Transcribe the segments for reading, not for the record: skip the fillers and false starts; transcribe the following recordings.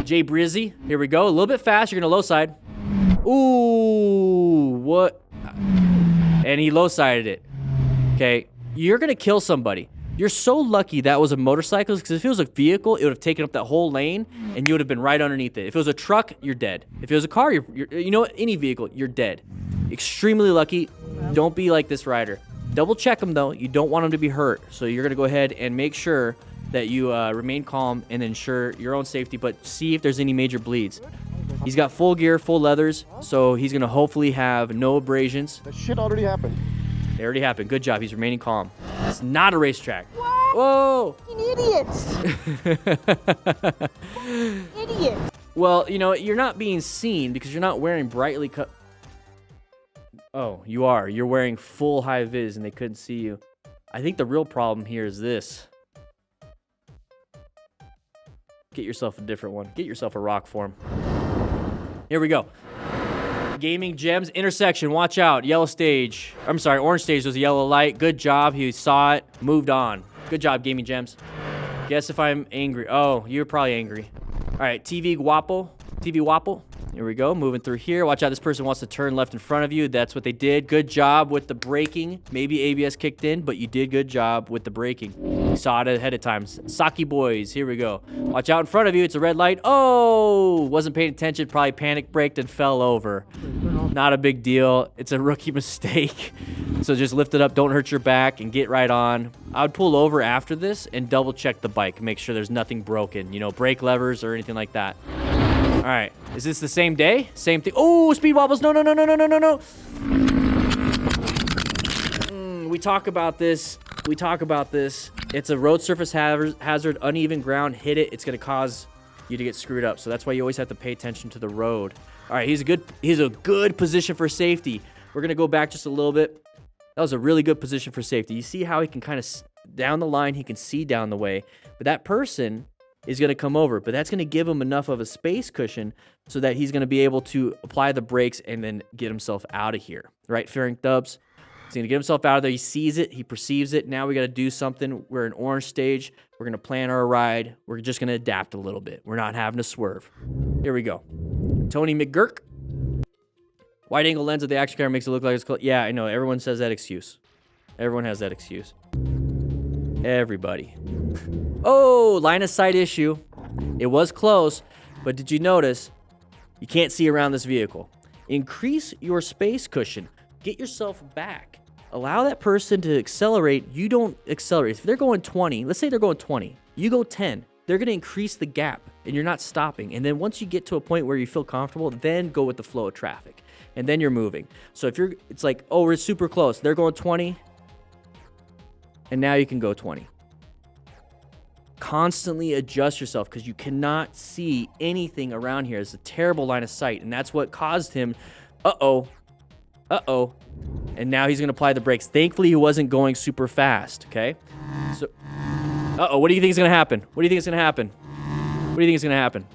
Jay Brizzy, here we go. A little bit fast. You're going to low side. Ooh, what? And he low sided it. Okay, you're going to kill somebody. You're so lucky that was a motorcycle, because if it was a vehicle, it would have taken up that whole lane, and you would have been right underneath it. If it was a truck, you're dead. If it was a car, you know what? Any vehicle, you're dead. Extremely lucky. Don't be like this rider. Double check him, though. You don't want him to be hurt. So you're going to go ahead and make sure that you remain calm and ensure your own safety, but see if there's any major bleeds. He's got full gear, full leathers, so he's going to hopefully have no abrasions. That shit already happened. It already happened. Good job. He's remaining calm. It's not a racetrack. What? Whoa! Idiots! Idiot! Well, you know, you're not being seen because you're not wearing brightly cut. Oh, you are. You're wearing full high vis and they couldn't see you. I think the real problem here is this. Get yourself a different one. Get yourself a rock form. Here we go. Gaming gems intersection. Watch out. Yellow stage. I'm sorry, orange stage was a yellow light. Good job. He saw it. Moved on. Good job, gaming gems. Guess if I'm angry. Oh, you're probably angry. All right, TV Guapo. TV Wapple. Here we go. Moving through here. Watch out. This person wants to turn left in front of you. That's what they did. Good job with the braking. Maybe ABS kicked in, but you did good job with the braking. You saw it ahead of time. Saki boys. Here we go. Watch out in front of you. It's a red light. Oh, wasn't paying attention. Probably panic braked and fell over. Not a big deal. It's a rookie mistake. So just lift it up. Don't hurt your back and get right on. I would pull over after this and double check the bike. Make sure there's nothing broken. You know, brake levers or anything like that. All right. Is this the same day? Same thing. Oh, speed wobbles. No, no, no, no, no, no, no, no. We talk about this. We talk about this. It's a road surface hazard, uneven ground. Hit it. It's going to cause you to get screwed up. So that's why you always have to pay attention to the road. All right. He's a good position for safety. We're going to go back just a little bit. That was a really good position for safety. You see how he can kind of down the line. He can see down the way. But that person is going to come over, but that's going to give him enough of a space cushion so that he's going to be able to apply the brakes and then get himself out of here. Right, Fearing Dubs? He's going to get himself out of there. He sees it. He perceives it. Now we got to do something. We're in orange stage. We're going to plan our ride. We're just going to adapt a little bit. We're not having to swerve. Here we go. Tony McGurk. Wide angle lens of the action camera makes it look like it's close. Yeah, I know. Everyone says that excuse. Everyone has that excuse. Everybody. Oh, line of sight issue. It was close, but did you notice you can't see around this vehicle? Increase your space cushion. Get yourself back. Allow that person to accelerate. You don't accelerate. If they're going 20, let's say they're going 20, you go 10. They're going to increase the gap, and you're not stopping. And then once you get to a point where you feel comfortable, then go with the flow of traffic, and then you're moving. So if it's like, oh, we're super close. They're going 20, and now you can go 20. Constantly adjust yourself because you cannot see anything around here. It's a terrible line of sight, and that's what caused him. Uh-oh. And now he's going to apply the brakes. Thankfully, he wasn't going super fast, okay? So, what do you think is going to happen? What do you think is going to happen? What do you think is going to happen?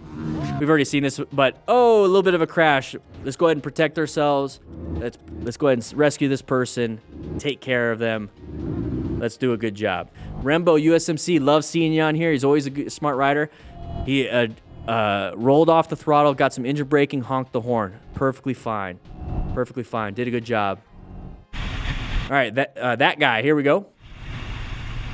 We've already seen this, but, a little bit of a crash. Let's go ahead and protect ourselves. Let's go ahead and rescue this person. Take care of them. Let's do a good job. Rembo USMC, love seeing you on here. He's always a smart rider. He rolled off the throttle, got some engine braking, honked the horn. Perfectly fine. Perfectly fine. Did a good job. All right, that guy. Here we go.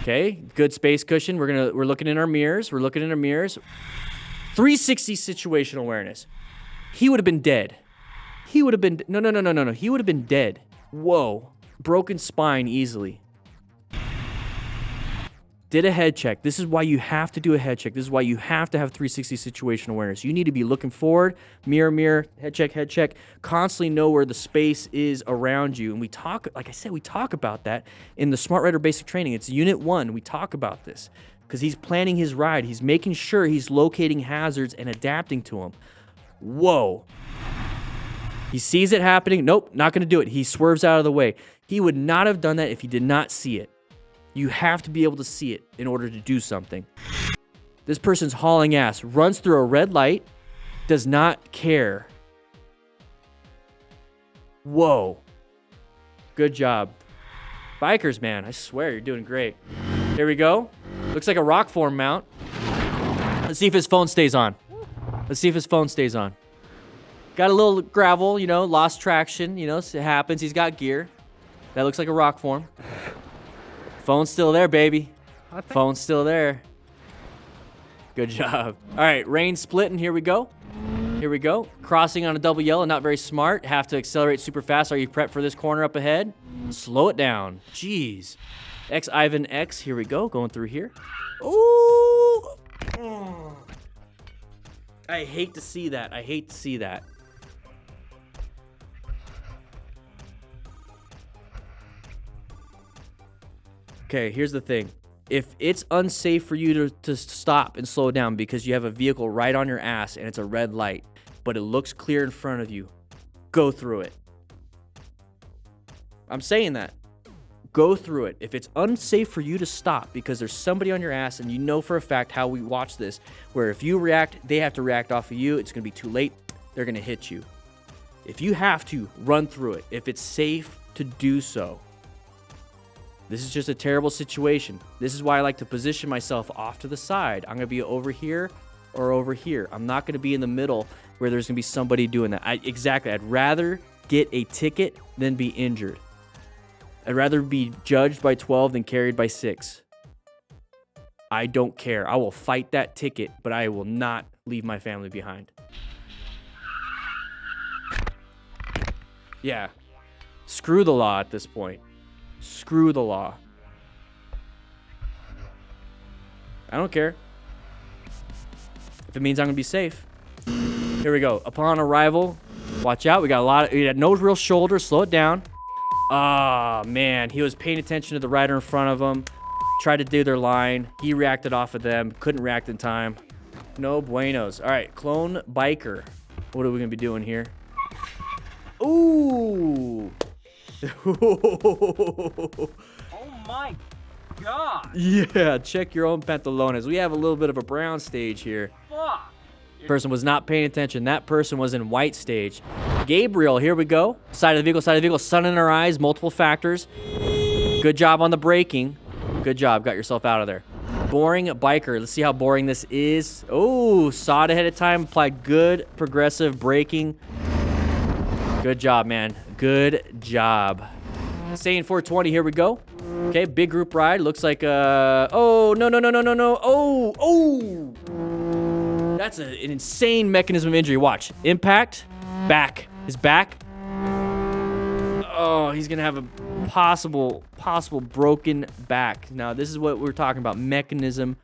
Okay, good space cushion. We're looking in our mirrors. 360 situational awareness. He would have been dead. He would have been no. He would have been dead. Whoa. Broken spine easily. Did a head check. This is why you have to do a head check. This is why you have to have 360 situational awareness. You need to be looking forward, mirror, head check. Constantly know where the space is around you. And we talk about that in the Smart Rider Basic Training. It's Unit 1. We talk about this because he's planning his ride. He's making sure he's locating hazards and adapting to them. Whoa. He sees it happening. Nope, not going to do it. He swerves out of the way. He would not have done that if he did not see it. You have to be able to see it in order to do something. This person's hauling ass, runs through a red light, does not care. Whoa. Good job. Bikers, man, I swear you're doing great. Here we go. Looks like a rock form mount. Let's see if his phone stays on. Let's see if his phone stays on. Got a little gravel, you know, lost traction, you know, it happens. He's got gear. That looks like a rock form. Phone's still there, baby. Phone's still there. Good job. All right, rain splitting. Here we go. Here we go. Crossing on a double yellow, not very smart. Have to accelerate super fast. Are you prepped for this corner up ahead? Slow it down. Jeez. X Ivan X. Here we go. Going through here. Ooh. I hate to see that. I hate to see that. Okay, here's the thing. If it's unsafe for you to stop and slow down because you have a vehicle right on your ass and it's a red light, but it looks clear in front of you, go through it. I'm saying that. Go through it. If it's unsafe for you to stop because there's somebody on your ass, and you know for a fact how we watch this, where if you react, they have to react off of you, it's going to be too late, they're going to hit you. If you have to, run through it. If it's safe to do so. This is just a terrible situation. This is why I like to position myself off to the side. I'm going to be over here or over here. I'm not going to be in the middle where there's going to be somebody doing that. Exactly. I'd rather get a ticket than be injured. I'd rather be judged by 12 than carried by 6. I don't care. I will fight that ticket, but I will not leave my family behind. Yeah. Screw the law at this point. Screw the law. I don't care. If it means I'm going to be safe. Here we go. Upon arrival, watch out. We got no real shoulder. Slow it down. Ah, man. He was paying attention to the rider in front of him. Tried to do their line. He reacted off of them. Couldn't react in time. No buenos. All right. Clone biker. What are we going to be doing here? Ooh. Oh my God. Yeah, check your own pantalones. We have a little bit of a brown stage here. Fuck. Person was not paying attention. That person was in white stage. Gabriel, here we go. Side of the vehicle, sun in our eyes, multiple factors. Good job on the braking. Good job, got yourself out of there. Boring biker, let's see how boring this is. Oh, saw it ahead of time, applied good progressive braking. Good job, man. Good job. Staying 420, here we go. Okay, big group ride. Looks like, oh, no. Oh. That's an insane mechanism of injury. Watch. Impact. Back. His back. Oh, he's going to have a possible broken back. Now, this is what we're talking about. Mechanism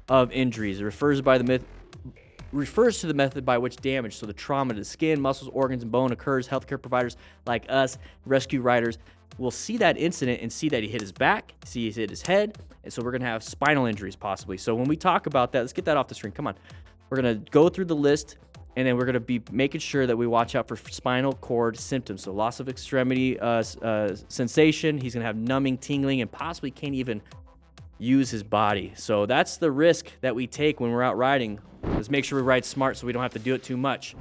of injuries. It refers to the method by which damage, so the trauma to the skin, muscles, organs, and bone occurs. Healthcare providers like us, rescue riders, will see that incident and see that he hit his back, see he hit his head, and so we're going to have spinal injuries possibly. So when we talk about that, let's get that off the screen. Come on. We're going to go through the list, and then we're going to be making sure that we watch out for spinal cord symptoms. So loss of extremity sensation. He's going to have numbing, tingling, and possibly can't even use his body. So that's the risk that we take when we're out riding. Let's make sure we ride smart so we don't have to do it too much.